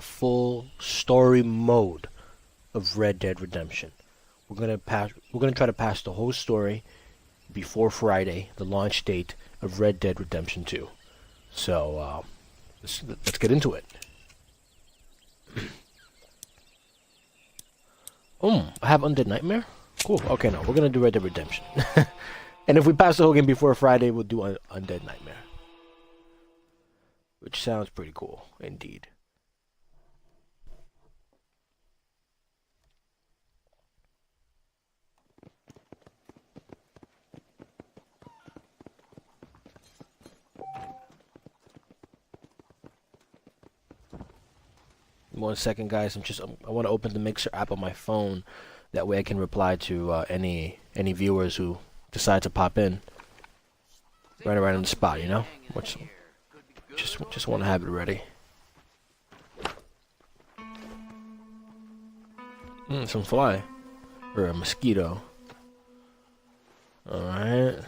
full story mode of Red Dead Redemption. We're gonna try to pass the whole story before Friday, the launch date of Red Dead Redemption 2. So let's get into it. I have Undead Nightmare? Cool. Okay, no, we're gonna do Red Dead Redemption. And if we pass the whole game before Friday, we'll do Undead Nightmare. Which sounds pretty cool, indeed. One second, guys. I want to open the Mixer app on my phone. That way I can reply to any viewers who decide to pop in right around on the spot, you know? Just want to have it ready. Some fly. Or a mosquito. Alright.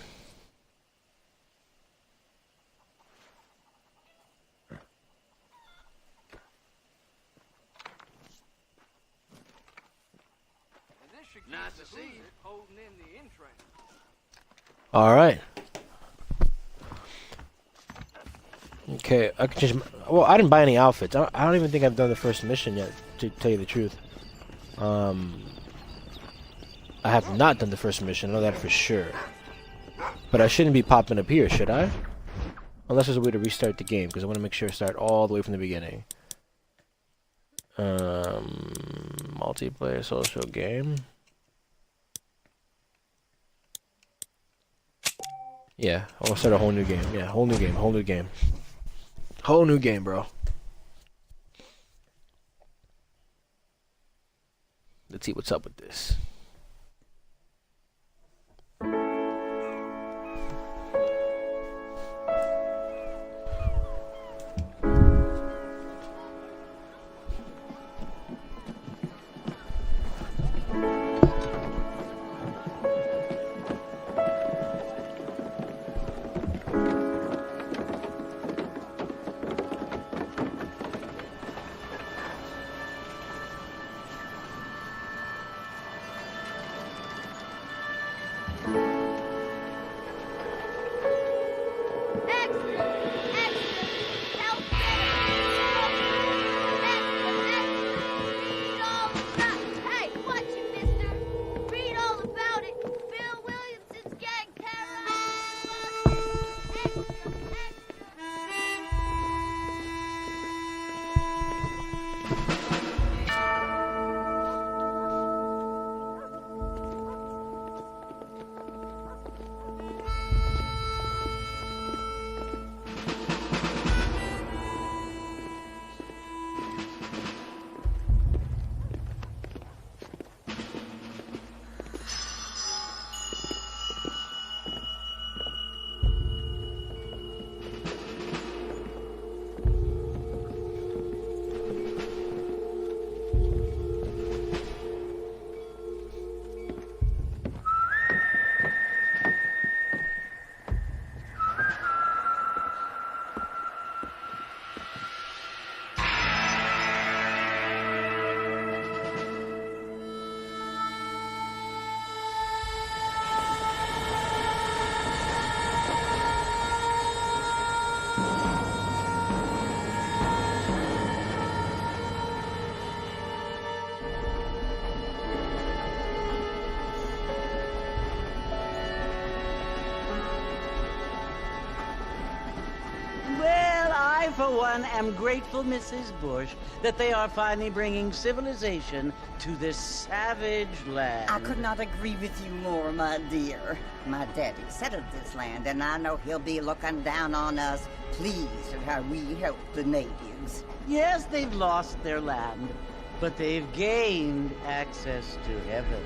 Alright. Okay, I can just... Well, I didn't buy any outfits. I don't even think I've done the first mission yet, to tell you the truth. I have not done the first mission, I know that for sure. But I shouldn't be popping up here, should I? Unless there's a way to restart the game, because I want to make sure I start all the way from the beginning. Multiplayer social game. Yeah, I want to start a whole new game. Yeah, whole new game, whole new game. Whole new game, bro. Let's see what's up with this. For one, am grateful, Mrs. Bush, that they are finally bringing civilization to this savage land. I could not agree with you more, my dear. My daddy settled this land, and I know he'll be looking down on us, pleased at how we help the natives. Yes, they've lost their land, but they've gained access to heaven.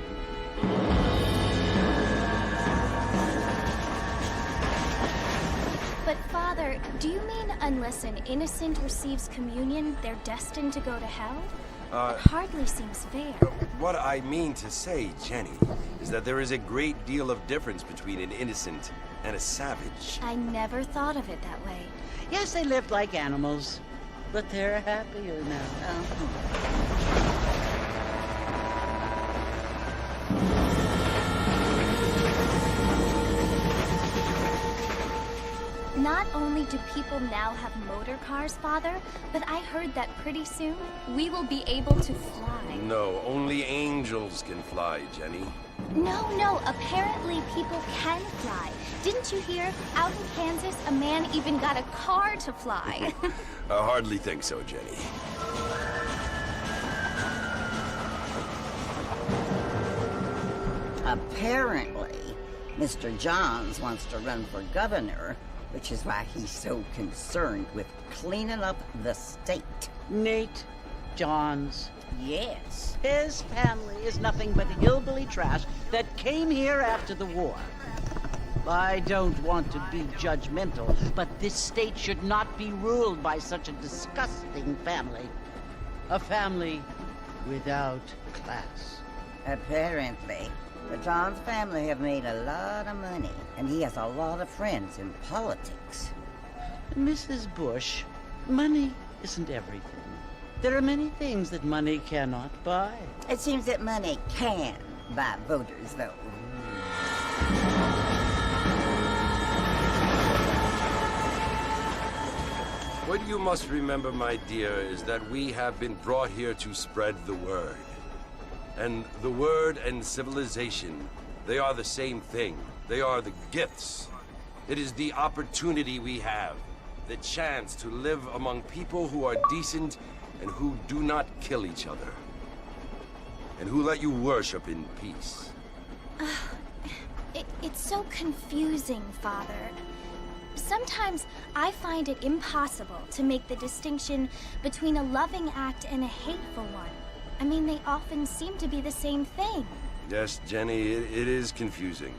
But Father, do you mean unless an innocent receives communion, they're destined to go to hell? It hardly seems fair. What I mean to say, Jenny, is that there is a great deal of difference between an innocent and a savage. I never thought of it that way. Yes, they lived like animals. but they're happier now. Not only do people now have motor cars, Father, but I heard that pretty soon we will be able to fly. No, only angels can fly, Jenny. No, apparently people can fly. Didn't you hear? Out in Kansas, a man even got a car to fly. I hardly think so, Jenny. Apparently, Mr. Johns wants to run for governor, which is why he's so concerned with cleaning up the state. Nate Johns. Yes. His family is nothing but hillbilly trash that came here after the war. I don't want to be judgmental, but this state should not be ruled by such a disgusting family. A family without class. Apparently, the Johns family have made a lot of money, and he has a lot of friends in politics. Mrs. Bush, money isn't everything. There are many things that money cannot buy. It seems that money can buy voters, though. What you must remember, my dear, is that we have been brought here to spread the word. And the word and civilization, they are the same thing. They are the gifts. It is the opportunity we have, the chance to live among people who are decent and who do not kill each other. And who let you worship in peace. It's so confusing, Father. Sometimes I find it impossible to make the distinction between a loving act and a hateful one. I mean, they often seem to be the same thing. Yes, Jenny, it is confusing.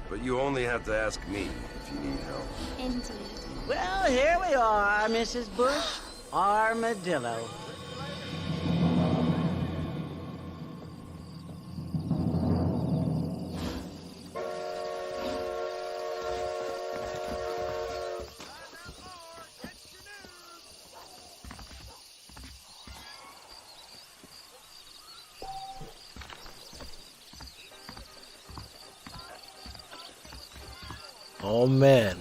But you only have to ask me if you need help. Indeed. Well, here we are, Mrs. Bush. Armadillo. Oh man.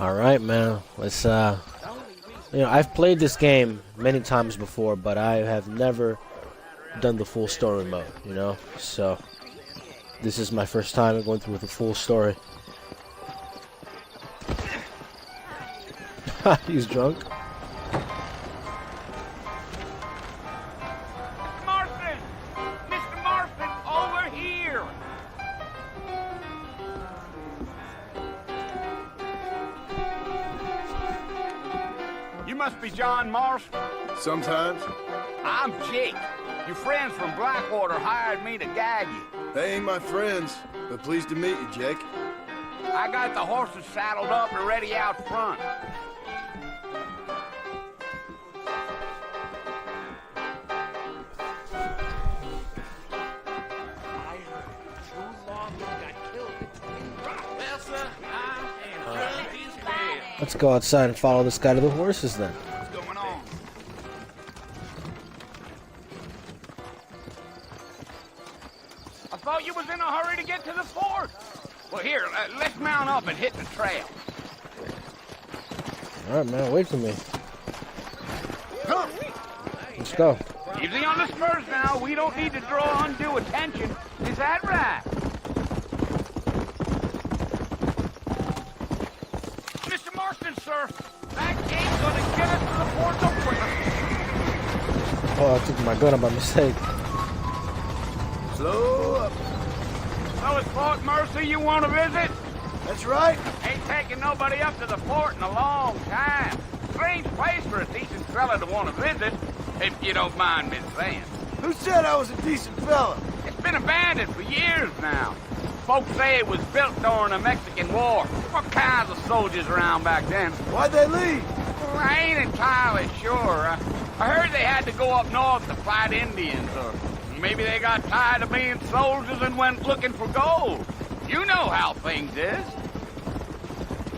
Alright, man. Let's I've played this game many times before, but I have never done the full story mode, So this is my first time going through with the full story. He's drunk. Marston! Mr. Marston, over here! You must be John Marston. Sometimes. I'm Jake. Your friends from Blackwater hired me to guide you. They ain't my friends, but pleased to meet you, Jake. I got the horses saddled up and ready out front. Let's go outside and follow this guy to the horses then. What's going on? I thought you was in a hurry to get to the fort. Well, here, let's mount up and hit the trail. Alright, man, wait for me. Let's go. Easy on the spurs now. We don't need to draw undue attention. Is that right? Mr. Marston, sir. That gate's gonna get us to the fort no quicker. Oh, I took my gun by mistake. Slow up. So it's Fort Mercy you want to visit? That's right. Ain't taking nobody up to the fort in a long time. Strange place for a decent fella to want to visit, if you don't mind me saying. Who said I was a decent fella? It's been abandoned for years now. Folks say it was built during the Mexican War. What kinds of soldiers around back then? Why'd they leave? Well, I ain't entirely sure. I heard they had to go up north to fight Indians, or maybe they got tired of being soldiers and went looking for gold. You know how things is.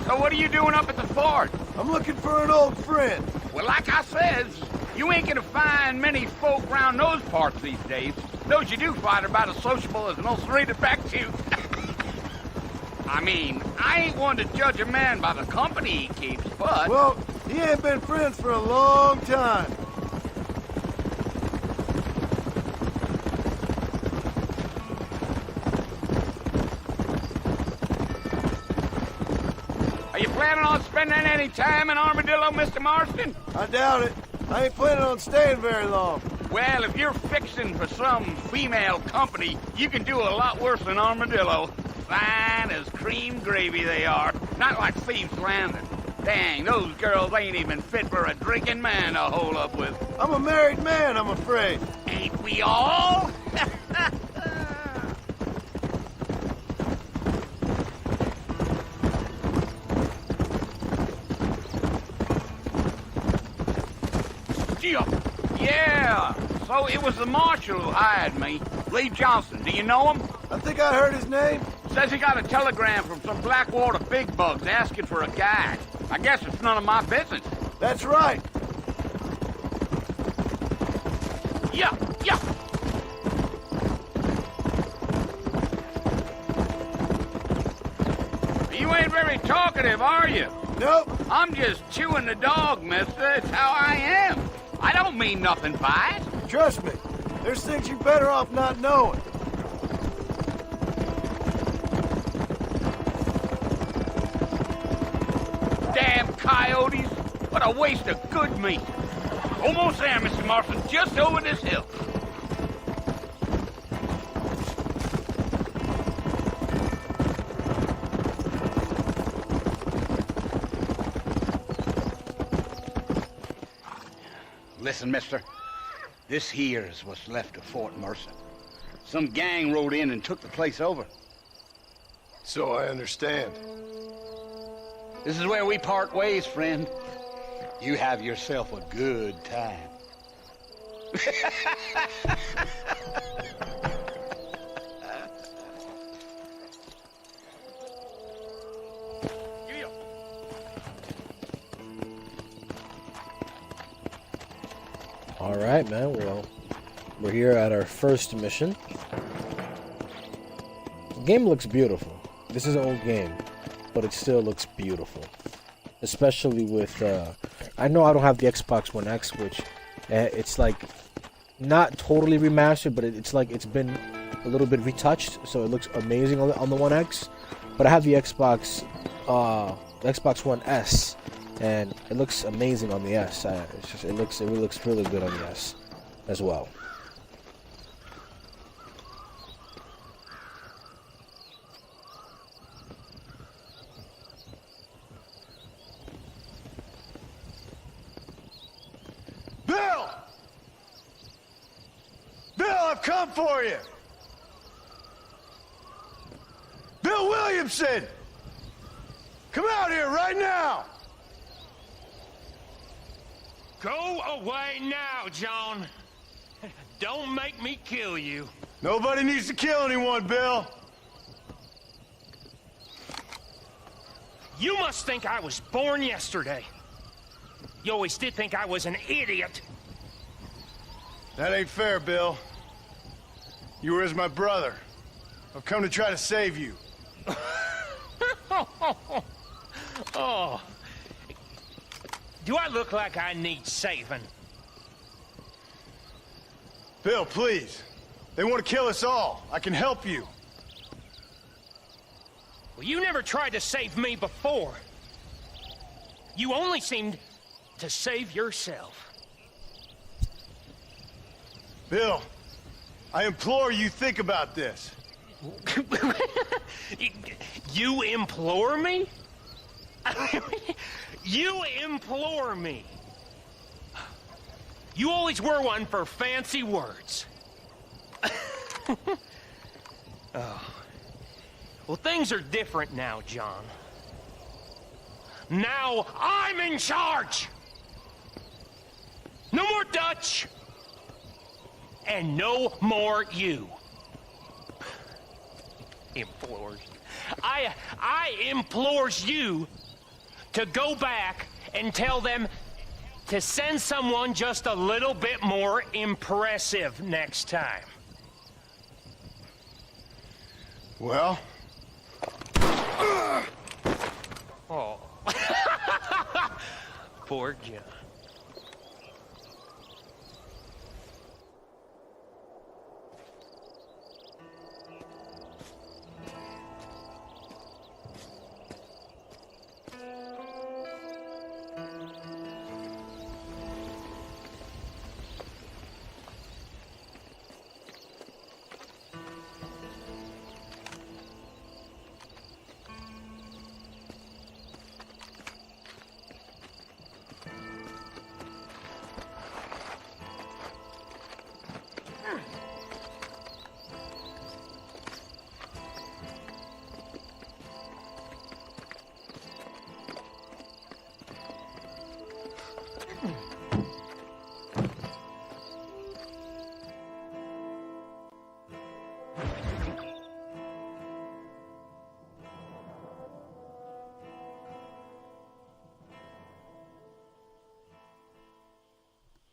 So what are you doing up at the fort? I'm looking for an old friend. Well, like I says, you ain't gonna find many folk round those parts these days. Those you do find are about as sociable as an ulcerated back tooth. I mean, I ain't one to judge a man by the company he keeps, but... Well, he ain't been friends for a long time. Are you planning on spending any time in Armadillo, Mr. Marston? I doubt it. I ain't planning on staying very long. Well, if you're fixing for some female company, you can do a lot worse than Armadillo. Fine as cream gravy they are. Not like Thieves Landing. Dang, those girls ain't even fit for a drinking man to hole up with. I'm a married man, I'm afraid. Ain't we all? Yeah, so it was the marshal who hired me. Lee Johnson, do you know him? I think I heard his name. Says he got a telegram from some Blackwater big bugs asking for a guide. I guess it's none of my business. That's right. Yeah. You ain't very talkative, are you? Nope. I'm just chewing the dog, mister. It's how I am. I don't mean nothing by it. Trust me. There's things you're better off not knowing. Damn coyotes. What a waste of good meat. Almost there, Mr. Marston. Just over this hill. Listen, mister. This here's what's left of Fort Mercer. Some gang rode in and took the place over. So I understand. This is where we part ways, friend. You have yourself a good time. All right, man. Well, we're here at our first mission. The game looks beautiful. This is an old game, but it still looks beautiful. Especially with, I know I don't have the Xbox One X, which it's like not totally remastered, but it's like it's been a little bit retouched, so it looks amazing on the One X. But I have the Xbox One S, and it looks amazing on the S. It really looks really good on the S as well. Bill! Bill, I've come for you! Bill Williamson! Come out here right now! Go away now, John. Don't make me kill you. Nobody needs to kill anyone, Bill. You must think I was born yesterday. You always did think I was an idiot. That ain't fair, Bill. You were as my brother. I've come to try to save you. Oh. Do I look like I need saving? Bill, please. They want to kill us all. I can help you. Well, you never tried to save me before. You only seemed to save yourself. Bill, I implore you think about this. You implore me? You implore me. You always were one for fancy words. Oh. Well, things are different now, John. Now I'm in charge. No more Dutch. And no more you. Implores. I implores you to go back and tell them to send someone just a little bit more impressive next time. Well? Oh. Poor John.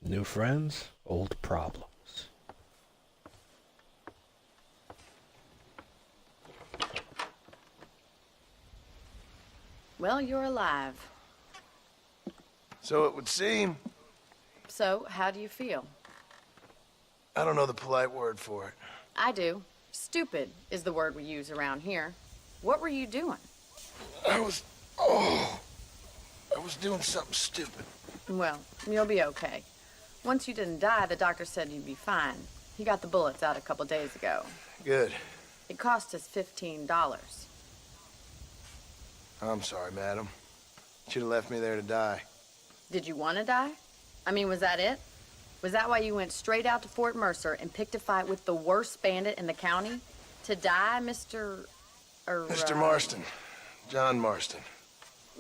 New friends, old problems. Well, you're alive. So it would seem. So, how do you feel? I don't know the polite word for it. I do. Stupid is the word we use around here. What were you doing? I was doing something stupid. Well, you'll be okay. Once you didn't die, the doctor said you'd be fine. He got the bullets out a couple days ago. Good. It cost us $15. I'm sorry, madam. Should have left me there to die. Did you want to die? I mean, was that it? Was that why you went straight out to Fort Mercer and picked a fight with the worst bandit in the county? To die, Mr. Mr. Marston. John Marston.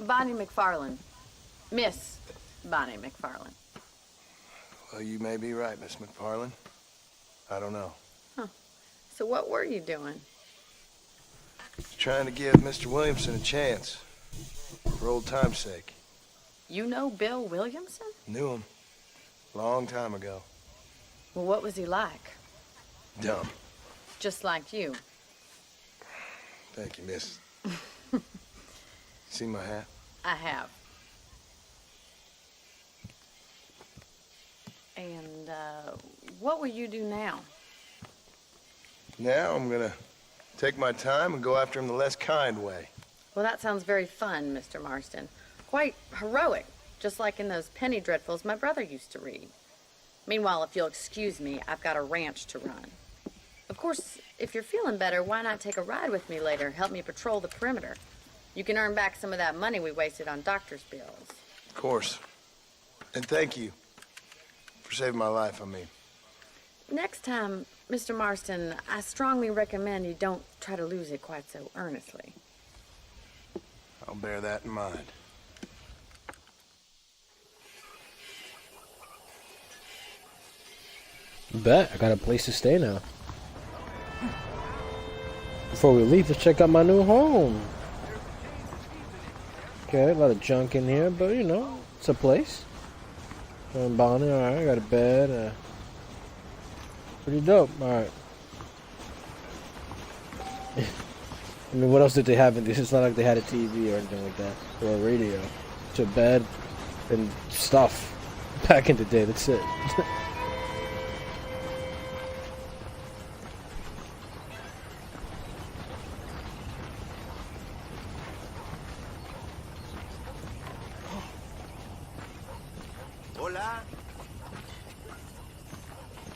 Bonnie McFarland. Miss Bonnie McFarland. Well, you may be right, Miss McFarland. I don't know. Huh. So what were you doing? Trying to give Mr. Williamson a chance. For old time's sake. You know Bill Williamson? Knew him. Long time ago. Well, what was he like? Dumb. Just like you. Thank you, miss. See my hat? I have. And, what will you do now? Now I'm gonna take my time and go after him the less kind way. Well, that sounds very fun, Mr. Marston. Quite heroic, just like in those penny dreadfuls my brother used to read. Meanwhile, if you'll excuse me, I've got a ranch to run. Of course, if you're feeling better, why not take a ride with me later? Help me patrol the perimeter. You can earn back some of that money we wasted on doctor's bills. Of course. And thank you. For saving my life, I mean. Next time, Mr. Marston, I strongly recommend you don't try to lose it quite so earnestly. I'll bear that in mind. Bet, I got a place to stay now. Before we leave, let's check out my new home. Okay, a lot of junk in here, but you know, it's a place. Bonnie, alright, I got a bed. Pretty dope, alright. I mean, what else did they have in this? It's not like they had a TV or anything like that, or a radio. It's a bed and stuff. Back in the day, that's it.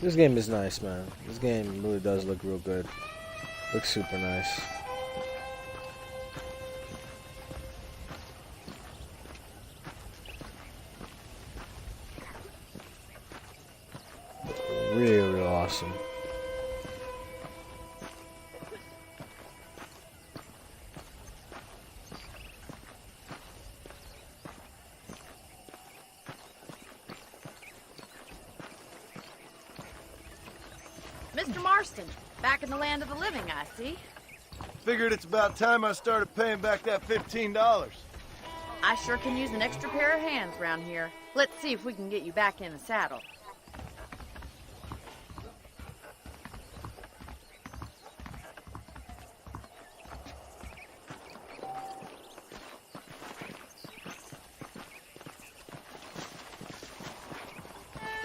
This game is nice, man. This game really does look real good. Looks super nice. Real awesome. Mr. Marston, back in the land of the living, I see. Figured it's about time I started paying back that $15. I sure can use an extra pair of hands around here. Let's see if we can get you back in the saddle.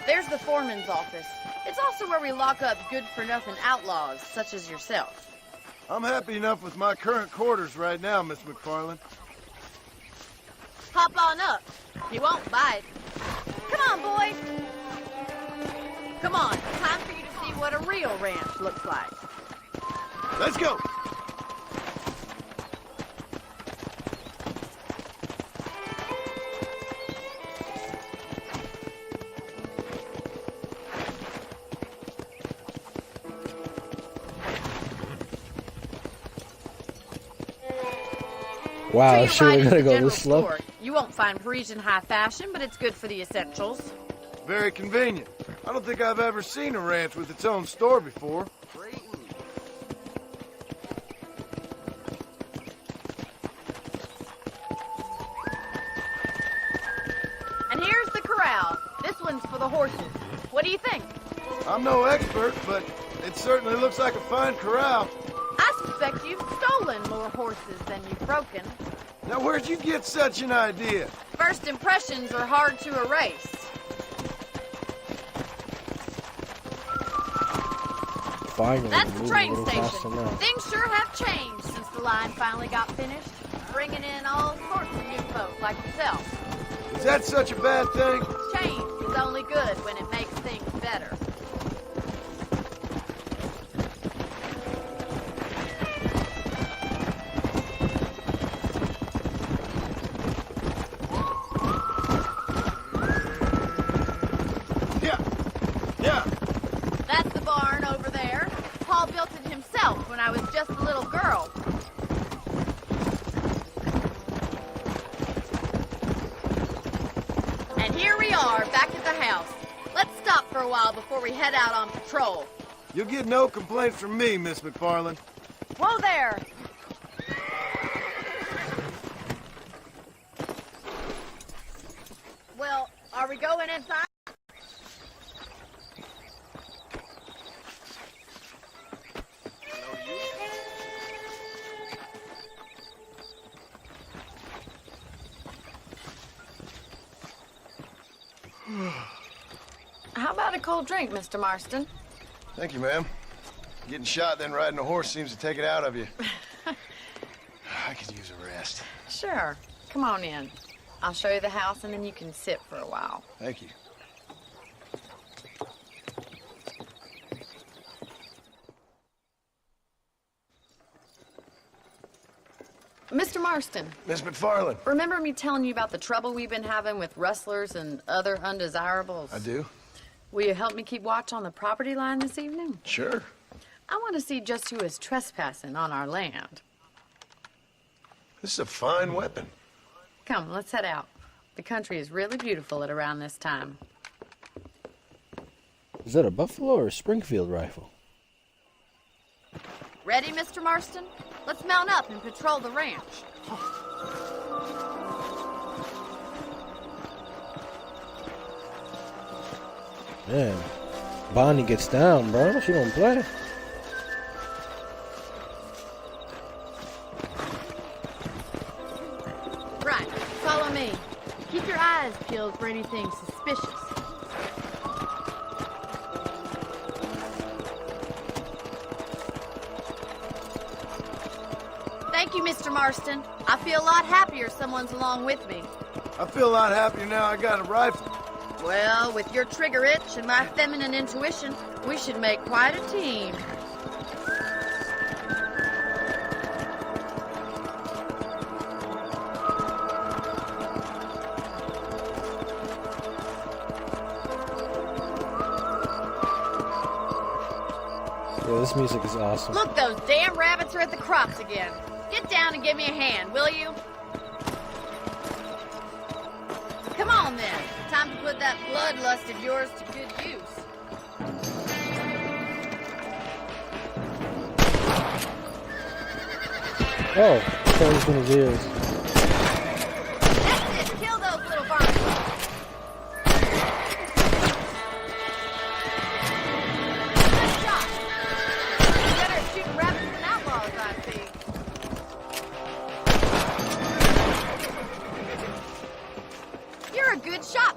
There's the foreman's office. It's also where we lock up good-for-nothing outlaws, such as yourself. I'm happy enough with my current quarters right now, Miss McFarland. Hop on up. He won't bite. Come on, boys. Come on, time for you to see what a real ranch looks like. Let's go! Wow, Treat it sure right they're as gonna a go general this slow. store. You won't find Parisian high fashion, but it's good for the essentials. Very convenient. I don't think I've ever seen a ranch with its own store before. And here's the corral. This one's for the horses. What do you think? I'm no expert, but it certainly looks like a fine corral. I suspect you've stolen more horses than you've broken. Now, where'd you get such an idea? First impressions are hard to erase. Finally, That's the moving a train little faster station. now. Things sure have changed since the line finally got finished, bringing in all sorts of new folk like yourself. Is that such a bad thing? Change is only good when it makes things better. Yeah. That's the barn over there. Paul built it himself when I was just a little girl. And here we are, back at the house. Let's stop for a while before we head out on patrol. You'll get no complaints from me, Miss McFarland. Whoa there! Well, are we going inside? How about a cold drink, Mr. Marston? Thank you, ma'am. Getting shot, then riding a horse seems to take it out of you. I could use a rest. Sure. Come on in. I'll show you the house, and then you can sit for a while. Thank you. Mr. Marston, Miss McFarland. remember me telling you about the trouble we've been having with rustlers and other undesirables? I do? Will you help me keep watch on the property line this evening? Sure. I want to see just who is trespassing on our land. This is a fine weapon. Come, let's head out. The country is really beautiful at around this time. Is that a buffalo or a Springfield rifle? Ready, Mr. Marston? Let's mount up and patrol the ranch. Man, Bonnie gets down, bro. She don't play. Right, follow me. Keep your eyes peeled for anything suspicious. Thank you, Mr. Marston. I feel a lot happier someone's along with me. I feel a lot happier now I got a rifle. Well, with your trigger itch and my feminine intuition, we should make quite a team. Yeah, this music is awesome. Look, those damn rabbits are at the crops again. Get down and give me a hand, will you? Come on, then. Time to put that bloodlust of yours to good use. Oh, that was one of his.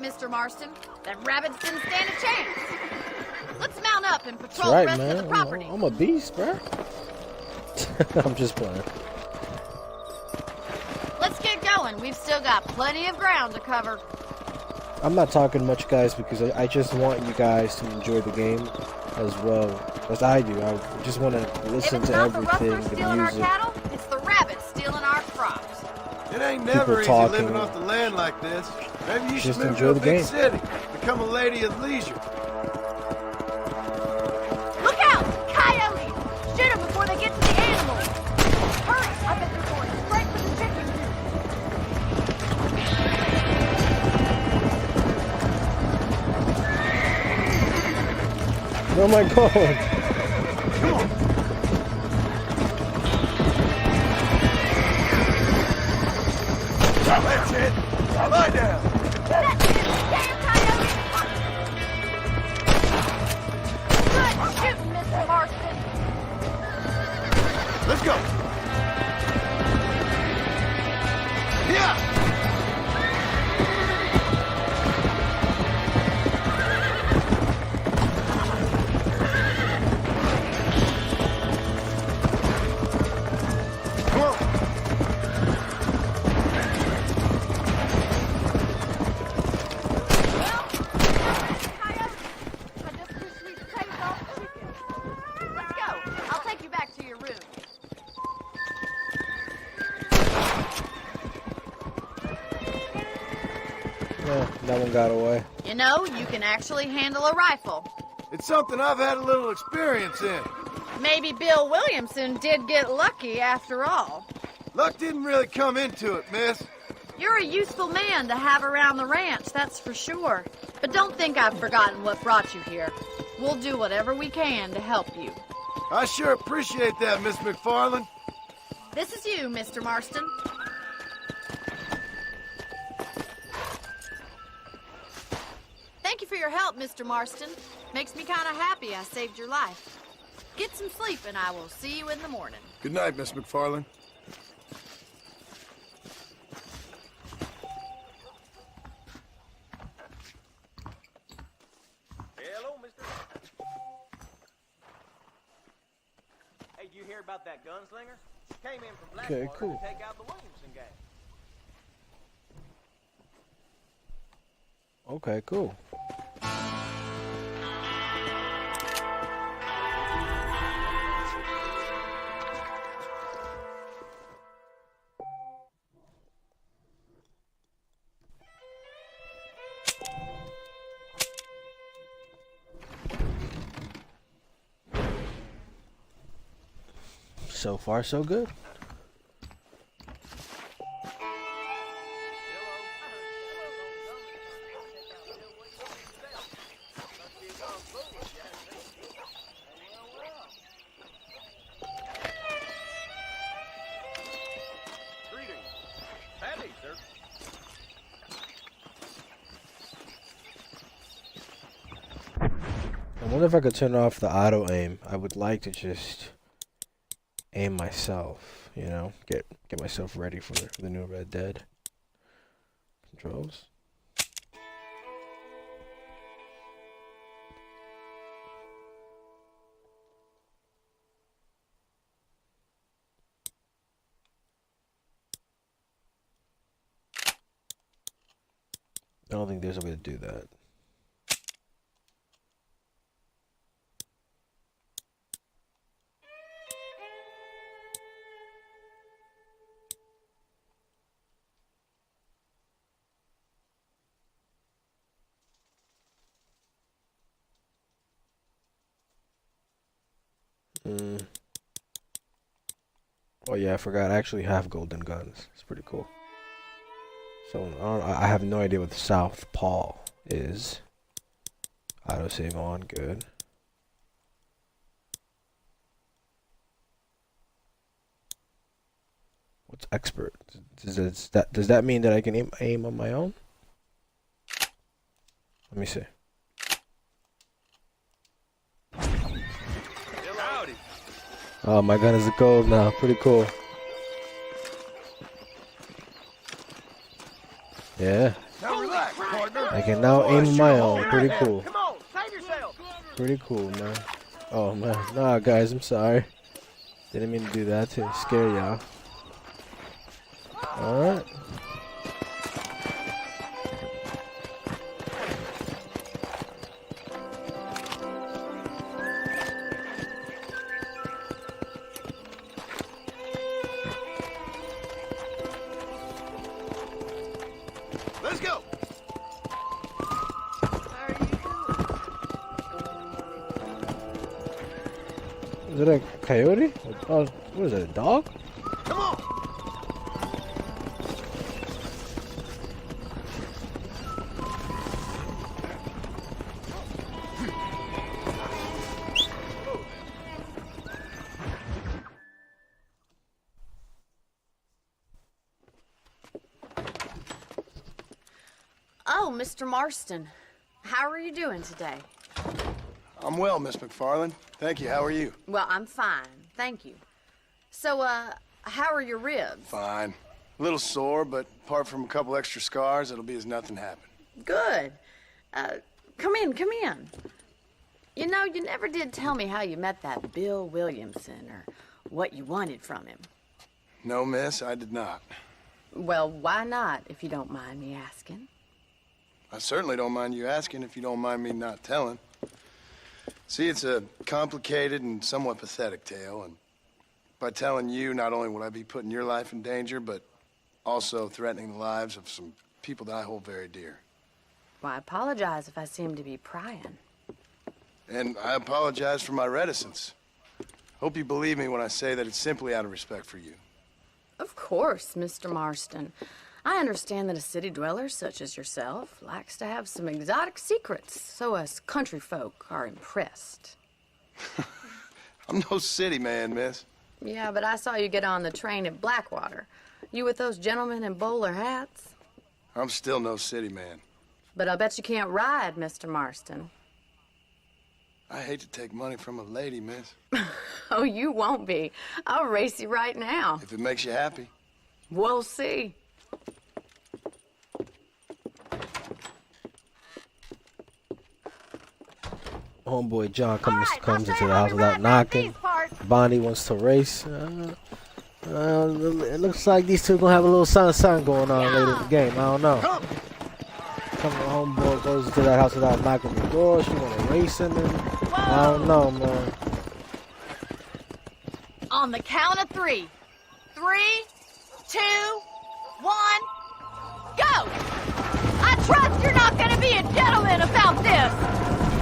Mr. Marston. Them rabbits didn't stand a chance. Let's mount up and That's patrol right, the rest man. of the property. I'm a beast, bro. I'm just playing. Let's get going. We've still got plenty of ground to cover. I'm not talking much, guys, because I just want you guys to enjoy the game as well as I do. I just want to listen to everything, If it's not the rustlers the stealing our music. cattle, it's the rabbits stealing our crops. It ain't never easy talking. living off the land like this. Maybe you should Just move enjoy to a the big game. city. Become a lady of leisure. Look out! Coyotes! Shoot them before they get to the animals! Hurry! I bet they're going straight for the chicken coop. Where am I going? Come on. That's it. Lie down. That's it! Damn coyote! Good shooting, Mr. Marston! Let's go. Yeah. Come on. Coyote! I just wish we'd saved all the chickens. Let's go. I'll take you back to your room. Yeah, that one got away. You know, you can actually handle a rifle. It's something I've had a little experience in. Maybe Bill Williamson did get lucky after all. Luck didn't really come into it, miss. You're a useful man to have around the ranch, that's for sure. But don't think I've forgotten what brought you here. We'll do whatever we can to help you. I sure appreciate that, Miss McFarland. This is you, Mr. Marston. Thank you for your help, Mr. Marston. Makes me kind of happy I saved your life. Get some sleep and I will see you in the morning. Good night, Miss McFarland. Hello, mister. Hey, did you hear about that gunslinger? Came in from Blackwater Okay, cool. to take out the Williamson gang. Okay, cool. So far, so good. Greetings. Howdy, sir. I wonder if I could turn off the auto aim. I would like to just aim myself, you know, get myself ready for the new Red Dead. Controls. I don't think there's a way to do that. Oh yeah, I forgot. I actually have golden guns. It's pretty cool. So I have no idea what the Southpaw is. Autosave on, good. What's expert? Does that mean that I can aim on my own? Let me see. Howdy. Oh, my gun is gold now. Pretty cool. Yeah. Now relax, partner. I can now aim my own. Pretty cool. Come on, save yourself. Pretty cool, man. Oh, man. Nah, guys, I'm sorry. Didn't mean to do that to scare y'all. Alright. Let's go. Is it a coyote? Oh, what is it, a dog? Come on. Oh, Mr. Marston. How are you doing today? I'm well, Miss McFarland. Thank you. How are you? Well, I'm fine. Thank you. So, how are your ribs? Fine. A little sore, but apart from a couple extra scars, it'll be as nothing happened. Good. Come in, come in. You know, you never did tell me how you met that Bill Williamson or what you wanted from him. No, miss, I did not. Well, why not, if you don't mind me asking? I certainly don't mind you asking if you don't mind me not telling. See, it's a complicated and somewhat pathetic tale, and by telling you, not only would I be putting your life in danger, but also threatening the lives of some people that I hold very dear. Well, I apologize if I seem to be prying. And I apologize for my reticence. Hope you believe me when I say that it's simply out of respect for you. Of course, Mr. Marston. I understand that a city dweller such as yourself likes to have some exotic secrets, so us country folk are impressed. I'm no city man, miss. Yeah, but I saw you get on the train at Blackwater. You with those gentlemen in bowler hats? I'm still no city man. But I bet you can't ride, Mr. Marston. I hate to take money from a lady, miss. Oh, you won't be. I'll race you right now. If it makes you happy. We'll see. Homeboy John comes into the house without knocking. Bonnie wants to race. It looks like these two gonna have a little something going on later in the game. I don't know. Homeboy goes into that house without knocking the door. She wanna race in there. I don't know, man. On the count of 3. 3, 2, 1, go! I trust you're not gonna be a gentleman about this!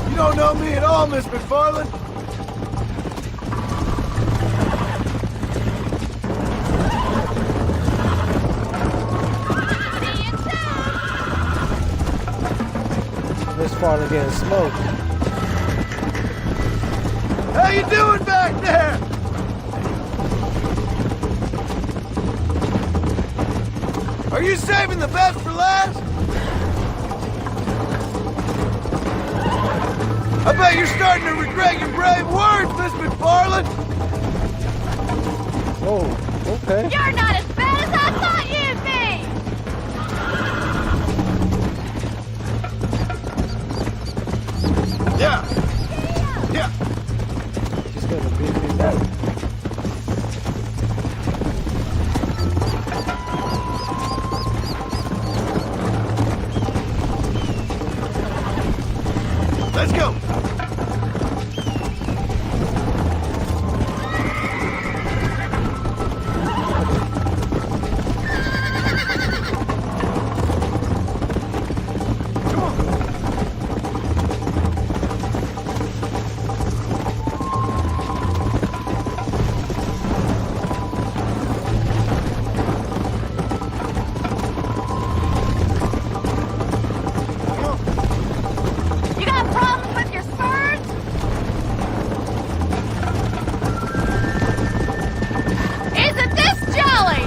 You don't know me at all, Miss McFarland. See you soon! Miss Farley getting smoked. How you doing back there? Are you saving the best for last? I bet you're starting to regret your brave words, Miss McFarland. Oh, okay. You're not as bad as I thought you'd be! Yeah. Yeah. She's gonna beat me back. Let's go. You got problems with your spurs? Isn't this jolly?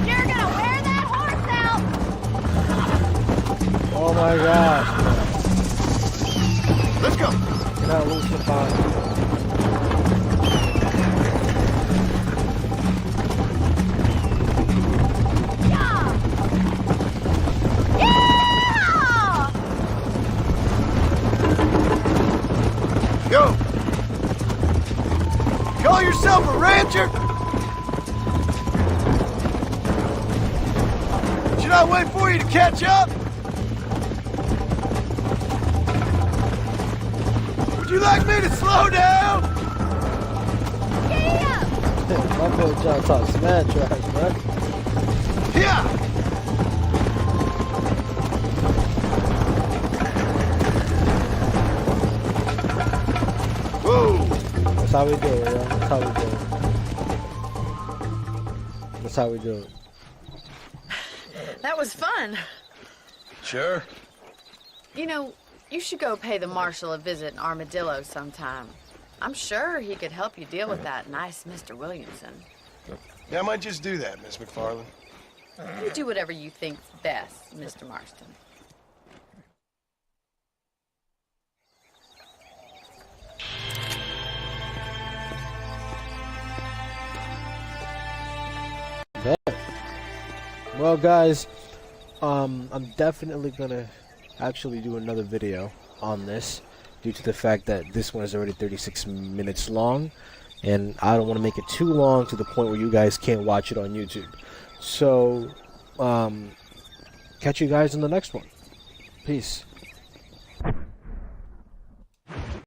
You're gonna wear that horse out! Oh my gosh. Let's go. Get out, loose the body. Yeah! yourself a rancher? Should I wait for you to catch up? Would you like me to slow down? My boy John talks mad trash, man. Yeah. Woo! That's how we do it, yo. That's how we do it. That's how we do it. That was fun. Sure. You know, you should go pay the marshal a visit in Armadillo sometime. I'm sure he could help you deal with that nice Mr. Williamson. Yeah, I might just do that, Miss McFarland. You do whatever you think's best, Mr. Marston. Okay. Well, guys, I'm definitely gonna actually do another video on this due to the fact that this one is already 36 minutes long, and I don't want to make it too long to the point where you guys can't watch it on YouTube. So, catch you guys in the next one. Peace.